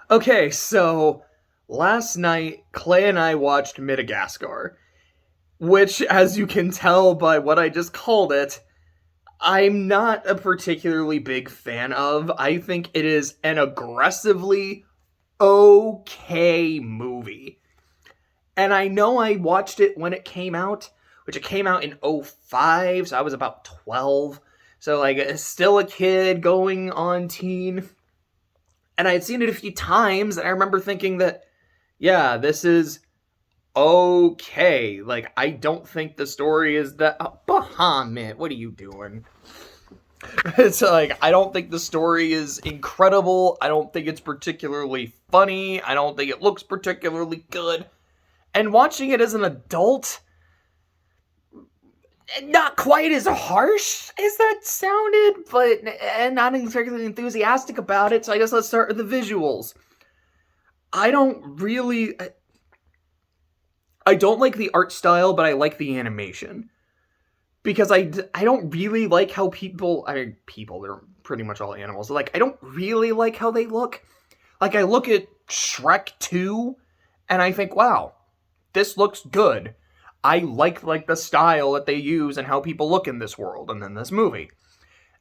Okay, so last night, Clay and I watched Midagascar, which, as you can tell by what I just called it, I'm not a particularly big fan of. I think it is an aggressively okay movie. And I know I watched it when it came out, which it came out in '05, so I was about 12. So, like, still a kid going on teen. And I had seen it a few times, and I remember thinking that, yeah, this is okay. Like, I don't think the story is that. Oh, Bahamut, what are you doing? It's like, I don't think the story is incredible. I don't think it's particularly funny. I don't think it looks particularly good. And watching it as an adult, not quite as harsh as that sounded, but and not particularly enthusiastic about it. So I guess let's start with the visuals. I don't really. I don't like the art style, but I like the animation. Because I don't really like how people, they're pretty much all animals. Like, I don't really like how they look. Like, I look at Shrek 2, and I think, wow, this looks good. I like the style that they use and how people look in this world and in this movie.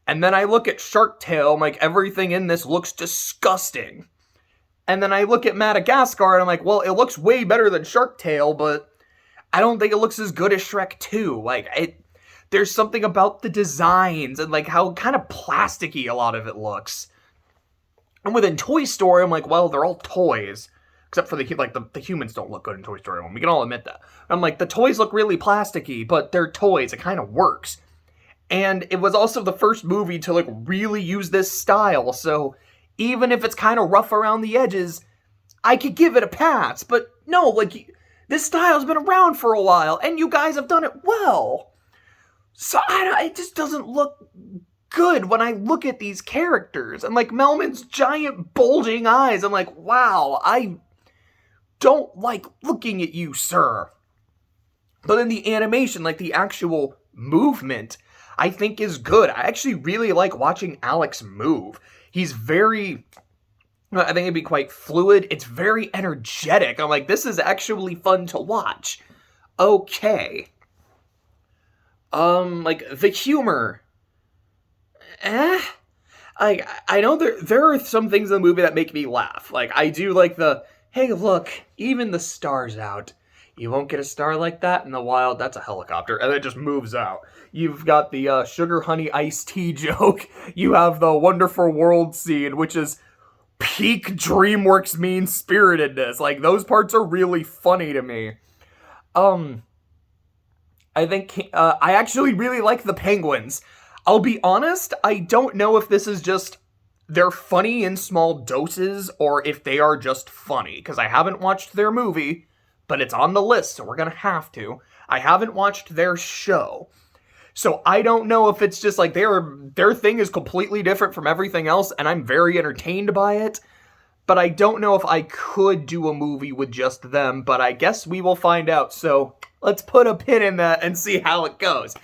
And then I look at Shark Tale, I'm like, everything in this looks disgusting. And then I look at Madagascar, and I'm like, well, it looks way better than Shark Tale, but I don't think it looks as good as Shrek 2. There's something about the designs and like how kind of plasticky a lot of it looks. And within Toy Story, I'm like, well, they're all toys, except for the humans don't look good in Toy Story 1. We can all admit that. I'm like, the toys look really plasticky, but they're toys. It kind of works. And it was also the first movie to like really use this style, so even if it's kind of rough around the edges, I could give it a pass. But no, like, this style's been around for a while, and you guys have done it well. So it just doesn't look good when I look at these characters. And like Melman's giant bulging eyes, I'm like, wow, I don't like looking at you, sir. But in the animation, like the actual movement, I think is good. I actually really like watching Alex move. He's I think it'd be quite fluid. It's very energetic. I'm like, this is actually fun to watch. Okay. Like the humor. I know there are some things in the movie that make me laugh. Like, I do like hey, look, even the star's out. You won't get a star like that in the wild. That's a helicopter. And it just moves out. You've got the sugar honey iced tea joke. You have the wonderful world scene, which is peak DreamWorks mean-spiritedness. Like, those parts are really funny to me. I think, I actually really like the penguins. I'll be honest, I don't know if this is just they're funny in small doses or if they are just funny, because I haven't watched their movie, but it's on the list, so we're gonna have to. I haven't watched their show. So I don't know if it's just like their thing is completely different from everything else, and I'm very entertained by it. But I don't know if I could do a movie with just them, but I guess we will find out. So let's put a pin in that and see how it goes.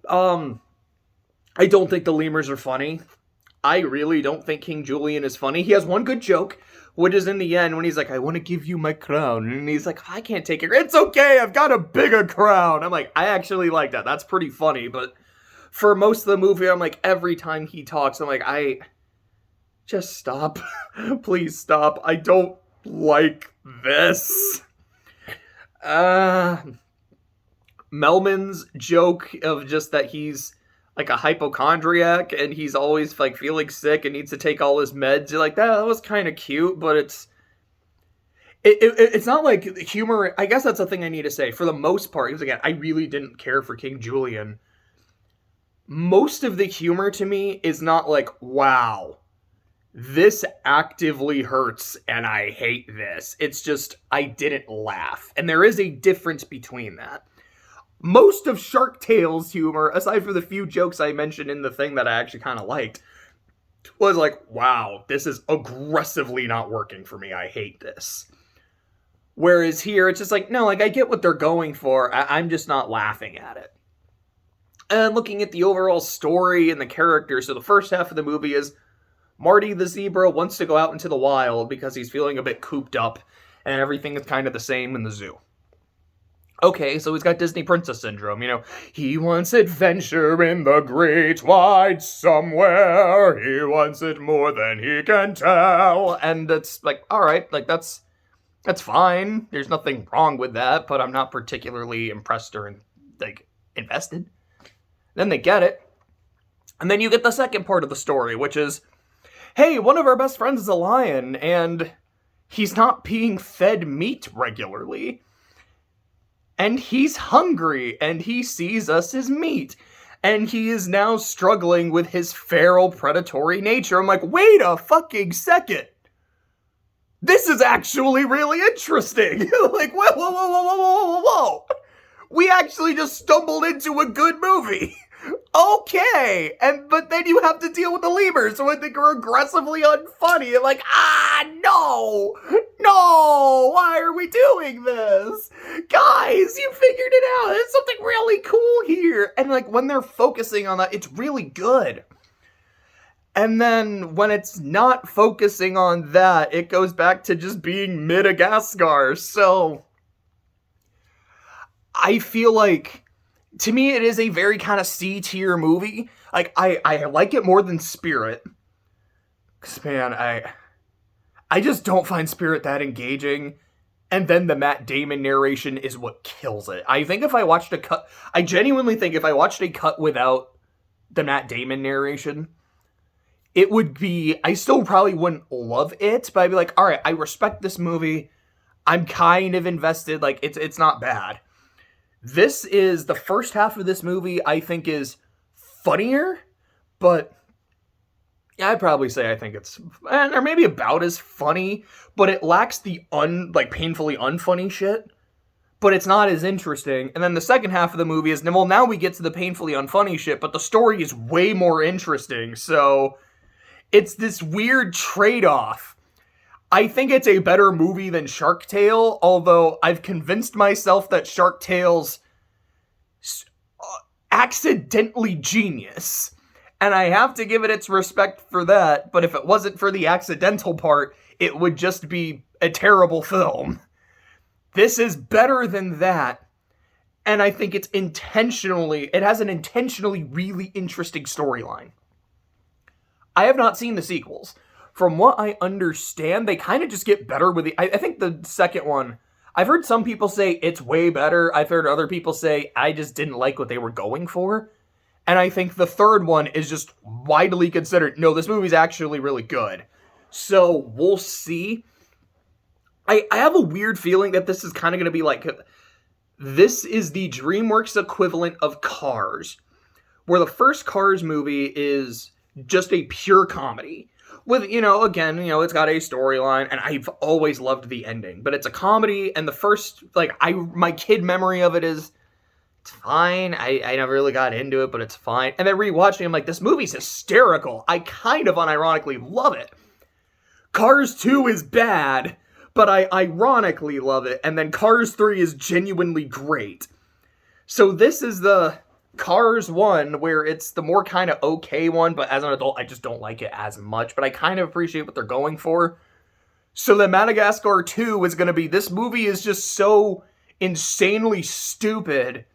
I don't think the lemurs are funny. I really don't think King Julian is funny. He has one good joke, which is in the end when he's like, I want to give you my crown. And he's like, I can't take it. It's okay, I've got a bigger crown. I'm like, I actually like that. That's pretty funny. But for most of the movie, I'm like, every time he talks, I'm like, just stop. Please stop. I don't like this. Melman's joke of just that he's like a hypochondriac and he's always like feeling sick and needs to take all his meds. You're like, that was kind of cute, but it's not like humor. I guess that's the thing I need to say. For the most part, because again, I really didn't care for King Julian. Most of the humor to me is not like, wow, this actively hurts and I hate this. It's just, I didn't laugh. And there is a difference between that. Most of Shark Tale's humor, aside from the few jokes I mentioned in the thing that I actually kind of liked, was like, wow, this is aggressively not working for me. I hate this. Whereas here, it's just like, no, like, I get what they're going for. I'm just not laughing at it. And looking at the overall story and the characters, so the first half of the movie is Marty the zebra wants to go out into the wild because he's feeling a bit cooped up, and everything is kind of the same in the zoo. Okay, so he's got Disney Princess Syndrome, He wants adventure in the great wide somewhere. He wants it more than he can tell. And it's like, alright, like, that's fine. There's nothing wrong with that, but I'm not particularly impressed or, invested. Then they get it. And then you get the second part of the story, which is, hey, one of our best friends is a lion, and he's not being fed meat regularly. And he's hungry, and he sees us as meat. And he is now struggling with his feral, predatory nature. I'm like, wait a fucking second. This is actually really interesting. Like, whoa. We actually just stumbled into a good movie. Okay, but then you have to deal with the lemurs, so I think are aggressively unfunny. I'm like, no, why are we doing this? Guys, you figured it out. There's something really cool here. And like, when they're focusing on that, it's really good. And then when it's not focusing on that, it goes back to just being Midagascar. So I feel like, to me, it is a very kind of C-tier movie. Like, I like it more than Spirit. Because, man, I just don't find Spirit that engaging. And then the Matt Damon narration is what kills it. I think if I watched a cut... I genuinely think if I watched a cut without the Matt Damon narration, it would be... I still probably wouldn't love it, but I'd be like, alright, I respect this movie. I'm kind of invested. Like, it's not bad. This is, the first half of this movie, I think, is funnier, but I'd probably say I think it's, or maybe about as funny, but it lacks the painfully unfunny shit, but it's not as interesting. And then the second half of the movie is, well, now we get to the painfully unfunny shit, but the story is way more interesting, so it's this weird trade-off. I think it's a better movie than Shark Tale, although I've convinced myself that Shark Tale's accidentally genius. And I have to give it its respect for that, but if it wasn't for the accidental part, it would just be a terrible film. This is better than that, and I think it has an intentionally really interesting storyline. I have not seen the sequels. From what I understand, they kind of just get better with I think the second one, I've heard some people say it's way better. I've heard other people say I just didn't like what they were going for. And I think the third one is just widely considered, no, this movie's actually really good. So, we'll see. I have a weird feeling that this is kind of going to be like, this is the DreamWorks equivalent of Cars, where the first Cars movie is just a pure comedy. With, again, it's got a storyline, and I've always loved the ending. But it's a comedy, and the first, my kid memory of it is, it's fine. I never really got into it, but it's fine. And then rewatching, I'm like, this movie's hysterical. I kind of unironically love it. Cars 2 is bad, but I ironically love it. And then Cars 3 is genuinely great. So this is the Cars 1, where it's the more kind of okay one, but as an adult, I just don't like it as much, but I kind of appreciate what they're going for. So then Madagascar 2 is going to be, this movie is just so insanely stupid,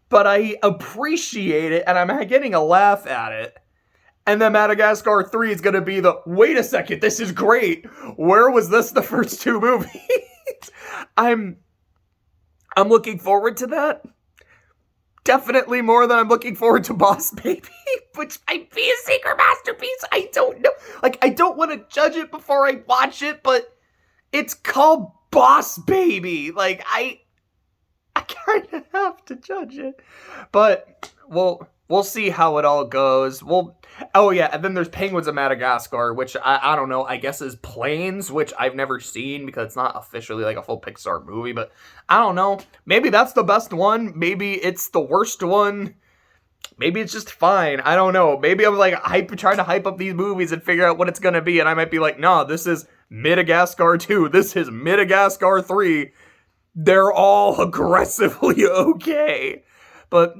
but I appreciate it, and I'm getting a laugh at it. And then Madagascar 3 is going to be the, wait a second, this is great. Where was this the first two movies? I'm looking forward to that. Definitely more than I'm looking forward to Boss Baby, which might be a secret masterpiece. I don't know. I don't want to judge it before I watch it, but it's called Boss Baby. I kind of have to judge it. But we'll see how it all goes. Oh yeah, and then there's Penguins of Madagascar, which I don't know, I guess is Planes, which I've never seen because it's not officially a full Pixar movie, but I don't know. Maybe that's the best one. Maybe it's the worst one. Maybe it's just fine. I don't know. Maybe I'm trying to hype up these movies and figure out what it's going to be, and I might be like, nah, this is Midagascar 2. This is Midagascar 3. They're all aggressively okay. But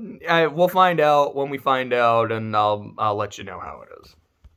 we'll find out when we find out, and I'll let you know how it is.